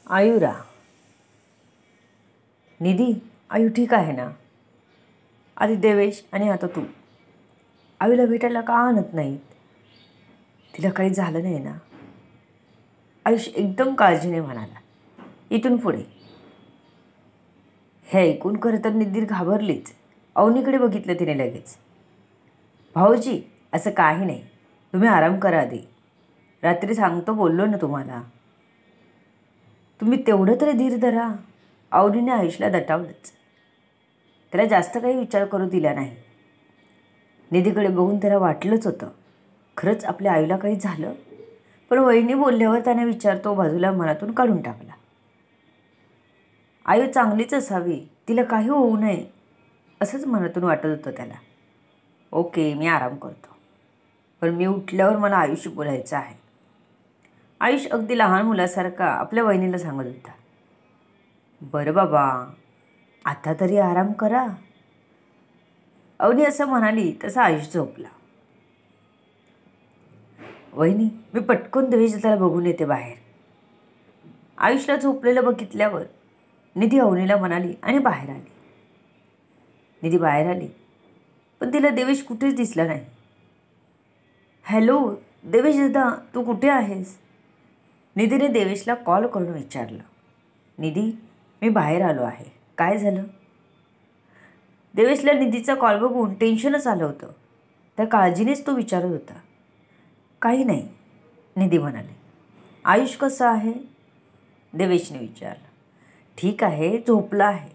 आयुरा, निधी, आयु ठीक आहे ना? आधी देवेश आणि आता तू आयूला भेटायला का आणत नाहीत? तिला काही झालं नाही ना? आयुष एकदम काळजीने म्हणाला. इथून पुढे. हे ऐकून खरं तर निधी घाबरलीच. अवनीकडे बघितलं तिने लगेच. भाऊजी, असं काही नाही, तुम्ही आराम करा आधी. रात्री सांगतो बोललो ना तुम्हाला. तुम्ही तेवढं तरी धीर धरा. अवनीने आयुषला दटावलंच. त्याला जास्त काही विचार करू दिला नाही. निधीकडे बघून त्याला वाटलंच होतं खरंच आपल्या आईला काही झालं. पण वहिनी बोलल्यावर त्याने विचार तो बाजूला मनातून काढून टाकला. आयु चांगलीच असावी, तिला काही होऊ नये असंच मनातून वाटत होतं त्याला. ओके, मी आराम करतो, पण मी उठल्यावर मला आयुषशी बोलायचं आहे. आयुष अगदी लहान मुलासारखा आपल्या वहिनीला सांगत होता. बरं बाबा, आता तरी आराम करा. अवनी असं म्हणाली तसा आयुष झोपला. वहिनी, मी पटकन देवेशदाला बघून येते बाहेर. आयुषला झोपलेलं बघितल्यावर निधी अवनीला म्हणाली आणि बाहेर आली. निधी बाहेर आली पण तिला देवेश कुठेच दिसला नाही. हॅलो देवेश दादा, तू कुठे आहेस? निधीने देवेशला कॉल करून विचारलं. निधी, मी बाहेर आलो आहे. काय झालं? देवेशला निधीचा कॉल बघून टेन्शनच आलं होतं. त्या काळजीनेच तो विचारत होता. काही नाही, निधी म्हणाले. आयुष कसं आहे? देवेशने विचारलं. ठीक आहे, झोपला आहे,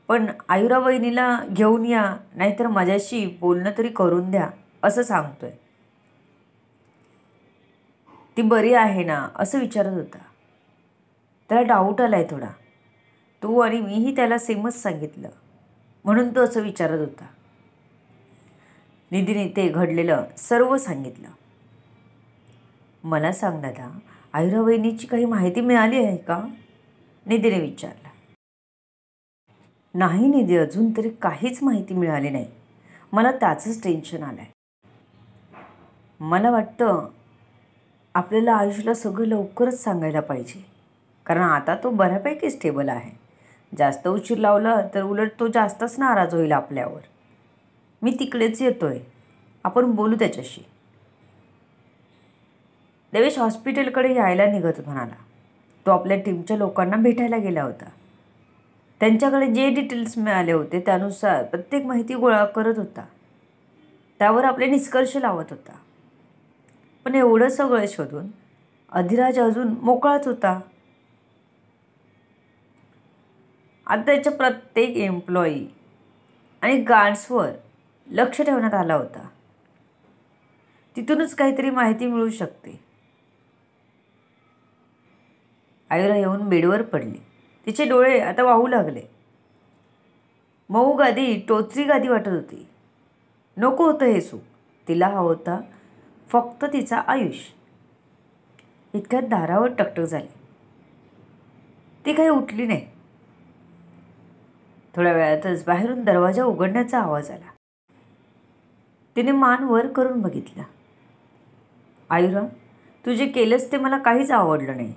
पण आयुरा वहिनीला घेऊन या, नाहीतर माझ्याशी बोलणं तरी करून द्या असं सांगतोय. ती बरी आहे ना असं विचारत होता. त्याला डाऊट आलाय थोडा. तू आणि मीही त्याला सेमच सांगितलं म्हणून तो असं विचारत होता. निधीने ते घडलेलं सर्व सांगितलं. मला सांग दादा, आयुरा वहिनीची काही माहिती मिळाली आहे का? निधीने विचारलं. नाही निधी, अजून तरी काहीच माहिती मिळाली नाही. मला त्याचंच टेन्शन आलं आहे. मला वाटतं आपल्याला आयुषला सगळं लवकरच सांगायला पाहिजे, कारण आता तो बऱ्यापैकी स्टेबल आहे. जास्त उशीर लावला तर उलट तो जास्तच नाराज होईल आपल्यावर. मी तिकडेच येतोय, आपण बोलू त्याच्याशी. देवेश हॉस्पिटलकडे यायला निघत म्हणाला. तो आपल्या टीमच्या लोकांना भेटायला गेला होता. त्यांच्याकडे जे डिटेल्स मिळाले होते त्यानुसार प्रत्येक माहिती गोळा करत होता. त्यावर आपले निष्कर्ष लावत होता. पण एवढं सगळं शोधून अधिराज अजून मोकळाच होता. आता त्याच्या प्रत्येक एम्प्लॉई आणि गार्ड्सवर लक्ष ठेवण्यात आला होता. तिथूनच काहीतरी माहिती मिळू शकते. आयुरा येऊन बेडवर पडली. तिचे डोळे आता वाहू लागले. मऊ गादी टोचरी गादी वाटत होती. नको होतं हे सुख. तिला हवं होता फक्त तिचा आयुष. इतक्यात दारावर टकटक झाली. ती काही उठली नाही. थोड्या वेळातच बाहेरून दरवाजा उघडण्याचा आवाज आला. तिने मान वर करून बघितलं. आयुरा, तू जे केलंस ते मला काहीच आवडलं नाही.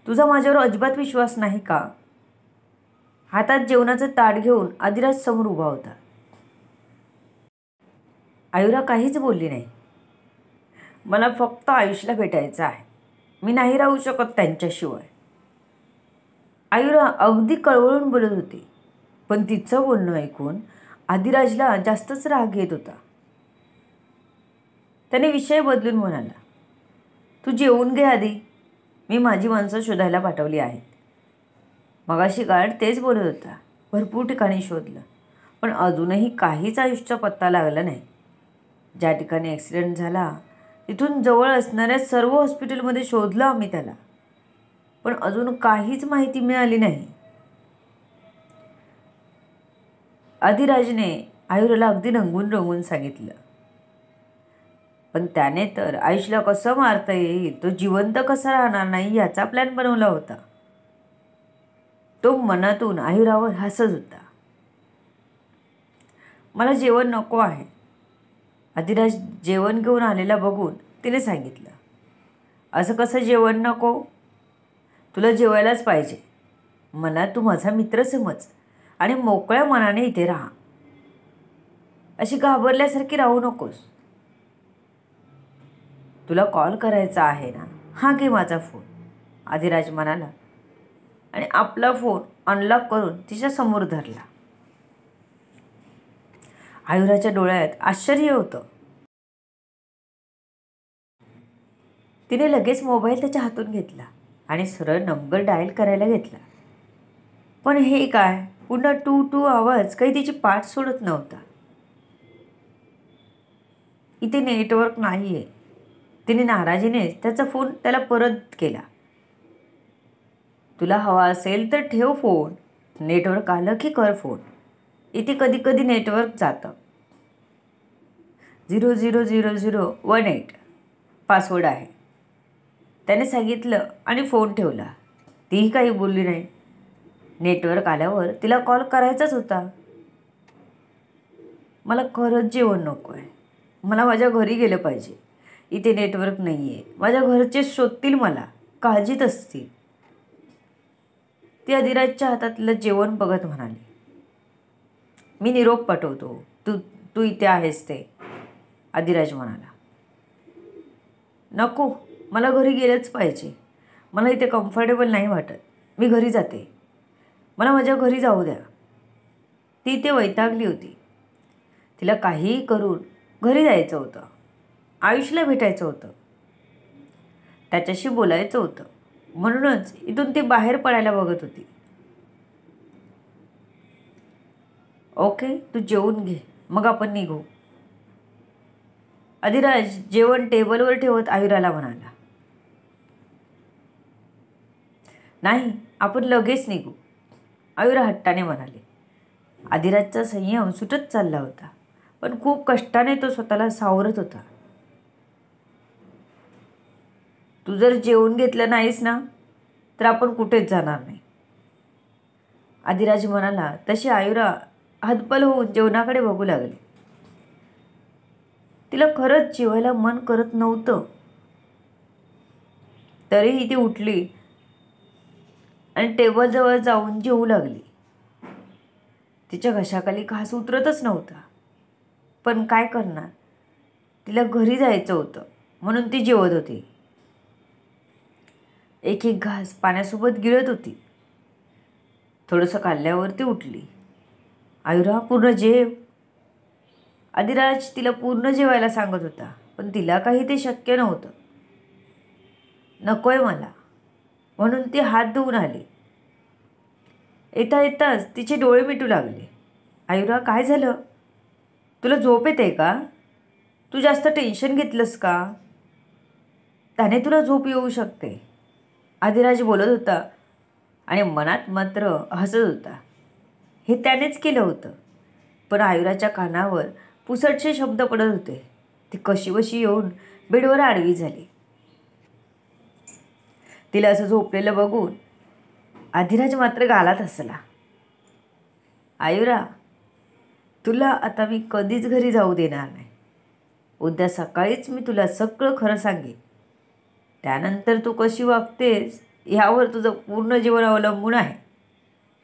तुझा माझ्यावर अजिबात विश्वास नाही का? हातात जेवणाचं ताट घेऊन अधिराज समोर उभा होता. आयुरा काहीच बोलली नाही. मला फक्त आयुषला भेटायचं आहे. मी नाही राहू शकत त्यांच्याशिवाय. आयुरा अगदी कळवळून बोलत होती, पण तिचं बोलणं ऐकून अधिराजला जास्तच राग येत होता. त्याने विषय बदलून म्हणाला. तू जेवून घे आधी. मी माझी माणसं शोधायला पाठवली आहेत. मगाशी गार्ड तेच बोलत होता. भरपूर ठिकाणी शोधलं, पण अजूनही काहीच आयुषचा पत्ता लागला नाही. ज्या ठिकाणी ॲक्सिडेंट झाला तिथून जवळ असणाऱ्या सर्व हॉस्पिटलमध्ये शोधलं आम्ही त्याला, पण अजून काहीच माहिती मिळाली नाही. अधिराजने आयुराला अगदी रंगून रंगून सांगितलं. पण त्याने तर आयुषला कसं मारता येईल, तो जिवंत कसा राहणार नाही याचा प्लॅन बनवला होता. तो मनातून आयुरावर हसत होता. मला जेवण नको आहे. अधिराज जेवण घेऊन आलेला बघून तिने सांगितलं. असं कसं जेवण नको? तुला जेवायलाच पाहिजे. मला तू माझा मित्र समज आणि मोकळ्या मनाने इथे राहा. अशी घाबरल्यासारखी राहू नकोस. तुला कॉल करायचा आहे ना, हा घे माझा फोन, आदिराज म्हणाला आणि आपला फोन अनलॉक करून तिच्या समोर धरला. आयुराच्या डोळ्यात आश्चर्य होतं. तिने लगेच मोबाईल त्याच्या हातून घेतला आणि सरळ नंबर डायल करायला घेतला. पण हे काय, पुन्हा टू टू आवाज काही तिची पाठ सोडत नव्हता. इथे नेटवर्क नाही आहे. तिने नाराजीनेच त्याचा फोन त्याला परत केला. तुला हवा असेल तर ठेव फोन, नेटवर्क आलं की कर फोन. इथे कधी कधी नेटवर्क जातं. 000018 पासवर्ड आहे, त्याने सांगितलं आणि फोन ठेवला. तीही काही बोलली नाही. नेटवर्क आल्यावर तिला कॉल करायचाच होता. मला खरंच जेवण नको आहे. मला माझ्या घरी गेलं पाहिजे. इथे नेटवर्क नाही आहे. माझ्या घरचे शोधतील, मला काळजीत असतील. ती आदिराजच्या हातातलं जेवण बघत म्हणाली, मी निरोप पाठवतो, तू तू इथे आहेस ते. आदिराज म्हणाला, नको, मला घरी गेलंच पाहिजे. मला इथे कम्फर्टेबल नाही वाटत. मी घरी जाते. मला माझ्या घरी जाऊ द्या. ती इथे वैतागली होती. तिला काहीही करून घरी जायचं होतं. आयुषला भेटायचं होतं. त्याच्याशी बोलायचं होतं. म्हणूनच इथून ती बाहेर पडायला बघत होती. ओके, तू जेवून घे, मग आपण निघू. आदिराज जेवण टेबलवर ठेवत आयुराला म्हणाला, नाही, आपण लगेच निघू. आयुरा हट्टाने म्हणाले. आदिराजचा संयम सुटत चालला होता, पण खूप कष्टाने तो स्वतःला सावरत होता. तू जर जेवून घेतलं नाहीस ना, तर आपण कुठेच जाणार नाही, आदिराज म्हणाला. तशी आयुरा हतबल होऊन जेवणाकडे बघू लागली. तिला खरंच जेवायला मन करत नव्हतं. तरीही ती उठली आणि टेबलजवळ जाऊन जेवू लागली. तिच्या घशाखाली घास उतरतच नव्हता. पण काय करणार, तिला घरी जायचं होतं म्हणून ती जेवत होती. एक एक घास पाण्यासोबत गिळत होती. थोडंसं खाल्ल्यावर ती उठली. आयुरा, पूर्ण जेव. आदिराज तिला पूर्ण जेवायला सांगत होता, पण तिला काही ते शक्य नव्हतं. नकोय मला, म्हणून ती हात धुवून आली. येता येताच तिचे डोळे मिटू लागले. आयुरा, काय झालं? तुला झोप येते का? तू जास्त टेन्शन घेतलंस का? त्याने तुला झोप येऊ शकते, आदिराज बोलत होता आणि मनात मात्र हसत होता. हे त्यानेच केलं होतं. पण आयुराच्या कानावर पुसटसे शब्द पडत होते. ती कशीबशी येऊन बेडवर आडवी झाली. तिला असं झोपलेलं बघून आदिराज मात्र गालात हसला. आयुरा, तुला आता मी कधीच घरी जाऊ देणार नाही. उद्या सकाळीच मी तुला सगळं खरं सांगेन. त्यानंतर तू कशी वागतेस यावर तुझं पूर्ण जीवन अवलंबून आहे,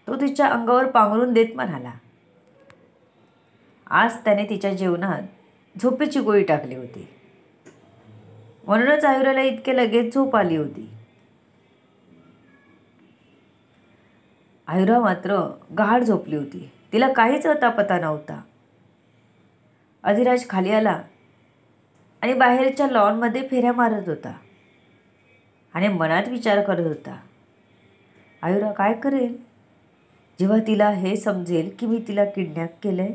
तो तिच्या अंगावर पांघरून देत म्हणाला. आज त्याने तिच्या जेवणात झोपेची गोळी टाकली होती, म्हणूनच आयुराला इतके लगेच झोप आली होती. आयुरा मात्र गाढ झोपली होती. तिला काहीच अतापता नव्हता. आदिराज खाली आला आणि बाहेरच्या लॉनमध्ये फेऱ्या मारत होता आणि मनात विचार करत होता, आयुरा काय करेल जेव्हा तिला हे समजेल की मी तिला किडनॅप केलंय?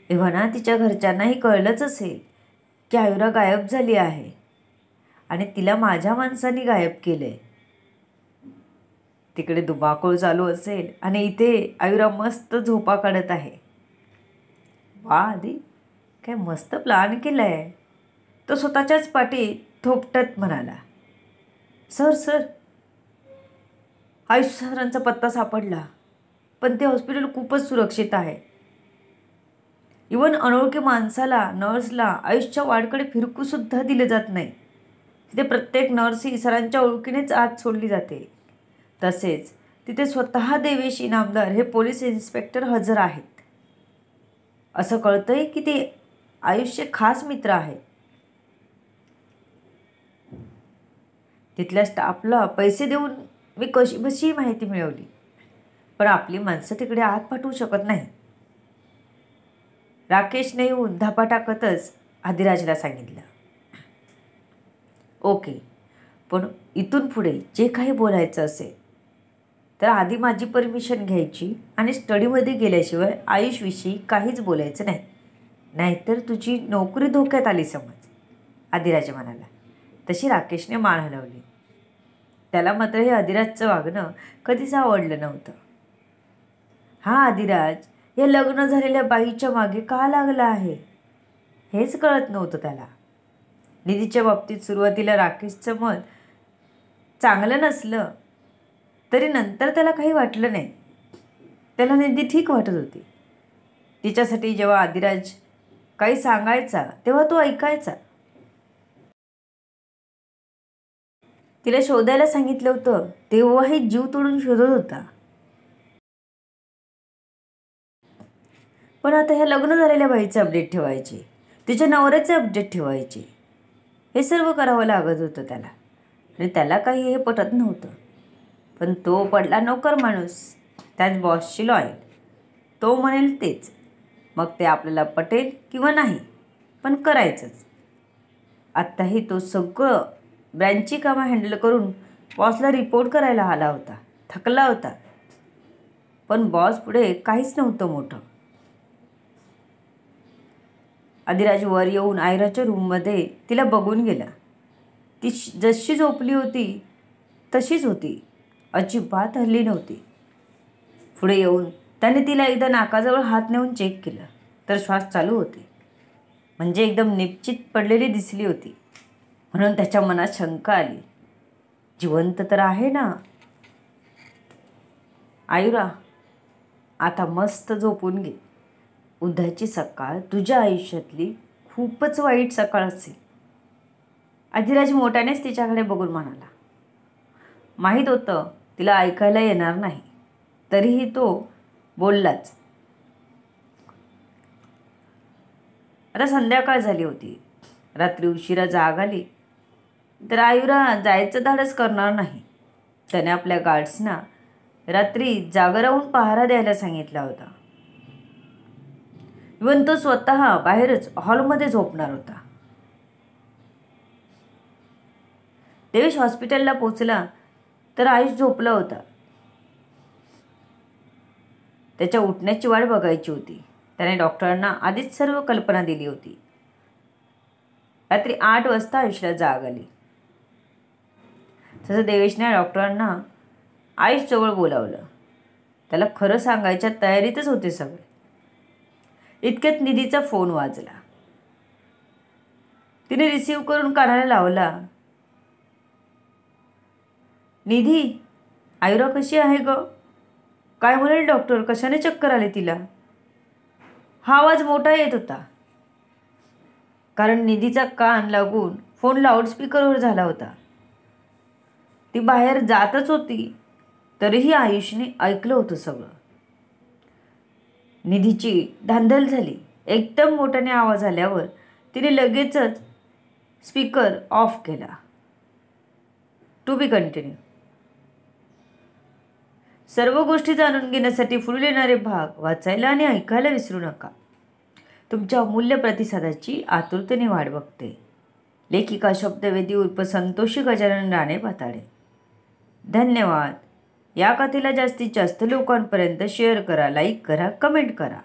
तेव्हा ना तिच्या घरच्यांनाही कळलंच असेल की आयुरा गायब झाली आहे आणि तिला माझ्या माणसांनी गायब केलंय. तिकडे धुमाकूळ चालू असेल आणि इथे आयुरा मस्त झोपा काढत आहे. वा आधी, काय मस्त प्लॅन केलाय, तो स्वतःच्याच पाठी थोपटत म्हणाला. सर सर, आयुष सरांचा पत्ता सापडला, पण ते हॉस्पिटल खूपच सुरक्षित आहे. इवन अनोळखी माणसाला, नर्सला आयुषच्या वार्डकडे फिरकूसुद्धा दिलं जात नाही. तिथे प्रत्येक नर्स ही सरांच्या ओळखीनेच आत सोडली जाते. तसेच तिथे स्वतः देवेश इनामदार हे पोलीस इन्स्पेक्टर हजर आहेत. असं कळतंय की ते आयुषचे खास मित्र आहेत. तिथल्या स्टाफला पैसे देऊन मी कशी माहिती मिळवली, पण आपली माणसं तिकडे आत पाठवू शकत नाही. राकेशने येऊन धापा टाकतच आदिराजला सांगितलं. ओके, पण इथून पुढे जे काही बोलायचं असेल तर आधी माझी परमिशन घ्यायची आणि स्टडीमध्ये गेल्याशिवाय आयुषविषयी काहीच बोलायचं नाही, नाहीतर तुझी नोकरी धोक्यात आली समज, आदिराज म्हणाला. तशी राकेशने मान हलवली. त्याला मात्र हे आदिराजचं वागणं कधीच आवडलं नव्हतं. हा आदिराज या लग्न झालेल्या बाईच्या मागे का लागला आहे हेच कळत नव्हतं त्याला. निधीच्या बाबतीत सुरुवातीला राकेशचं मत चांगलं नसलं तरी नंतर त्याला काही वाटलं नाही. त्याला निधी ठीक वाटत होती. तिच्यासाठी जेव्हा आदिराज काही सांगायचा तेव्हा तो ऐकायचा. तिला शोधायला सांगितलं होतं तेव्हाही जीव तोडून शोधत होता. पण आता ह्या लग्न झालेल्या बाईचे अपडेट ठेवायचे, तिच्या नवऱ्याचे अपडेट ठेवायचे, हे सर्व करावं लागत होतं त्याला. आणि त्याला काही हे पटत नव्हतं. पण तो पडला नोकर माणूस, त्याच बॉसची लॉयल. तो म्हणेल तेच, मग ते आपल्याला पटेल किंवा नाही, पण करायचंच. आत्ताही तो सगळं ब्रँचची कामं हँडल करून बॉसला रिपोर्ट करायला आला होता. थकला होता, पण बॉस पुढे काहीच नव्हतं मोठं. आदिराज वर येऊन आयराच्या रूममध्ये तिला बघून गेला. ती जशी झोपली होती तशीच होती, अजिबात हलली नव्हती. पुढे येऊन त्याने तिला एकदा नाकाजवळ हात नेऊन चेक केलं तर श्वास चालू होते. म्हणजे एकदम निश्चित पडलेली दिसली होती. म्हणून त्याच्या मनात शंका आली, जिवंत तर आहे ना. आयुरा, आता मस्त झोपून घे. उद्याची सकाळ तुझ्या आयुष्यातली खूपच वाईट सकाळ असेल. आदिराज मोठ्यानेच तिच्याकडे बघून म्हणाला. माहीत होतं तिला ऐकायला येणार नाही, तरीही तो बोललाच. आता संध्याकाळ झाली होती. रात्री उशिरा जाग आली तर आयुरा जायचं धाडस करणार नाही. त्याने आपल्या गार्ड्सना रात्री जागा राहून पहारा द्यायला सांगितला होता. इव्हन तो स्वतः बाहेरच हॉलमध्ये झोपणार होता. देवेश हॉस्पिटलला पोचला तर आयुष झोपला होता. त्याच्या उठण्याची वाट बघायची होती. त्याने डॉक्टरांना आधीच सर्व कल्पना दिली होती. रात्री 8 वाजता आयुषला जाग आली. तसं देवेशने डॉक्टरांना आयुषजवळ बोलावलं. त्याला खरं सांगायच्या तयारीतच होते सगळे. इतक्यात निधीचा फोन वाजला. तिने रिसीव्ह करून कानाला लावला. निधी, आयुरा कशी आहे ग? काय म्हणेल डॉक्टर? कशाने चक्कर आले तिला? हा आवाज मोठा येत होता, कारण निधीचा कान लागून फोन लाऊडस्पीकरवर झाला होता. ती बाहेर जातच होती तरीही आयुषने ऐकलं होतं सगळं. निधीची धांदल झाली. एकदम मोठ्याने आवाज आल्यावर तिने लगेचच स्पीकर ऑफ केला. To be continue. सर्व गोष्टी जाणून घेण्यासाठी पुढील येणारे भाग वाचायला आणि ऐकायला विसरू नका. तुमच्या अमूल्य प्रतिसादाची आतुरतेने वाट बघते. लेखिका शब्दवेदी उर्फ संतोषी गजानन राणे पाताडे. धन्यवाद. या कथेला जास्तीत जास्त लोकांपर्यंत शेअर करा, लाईक करा, कमेंट करा.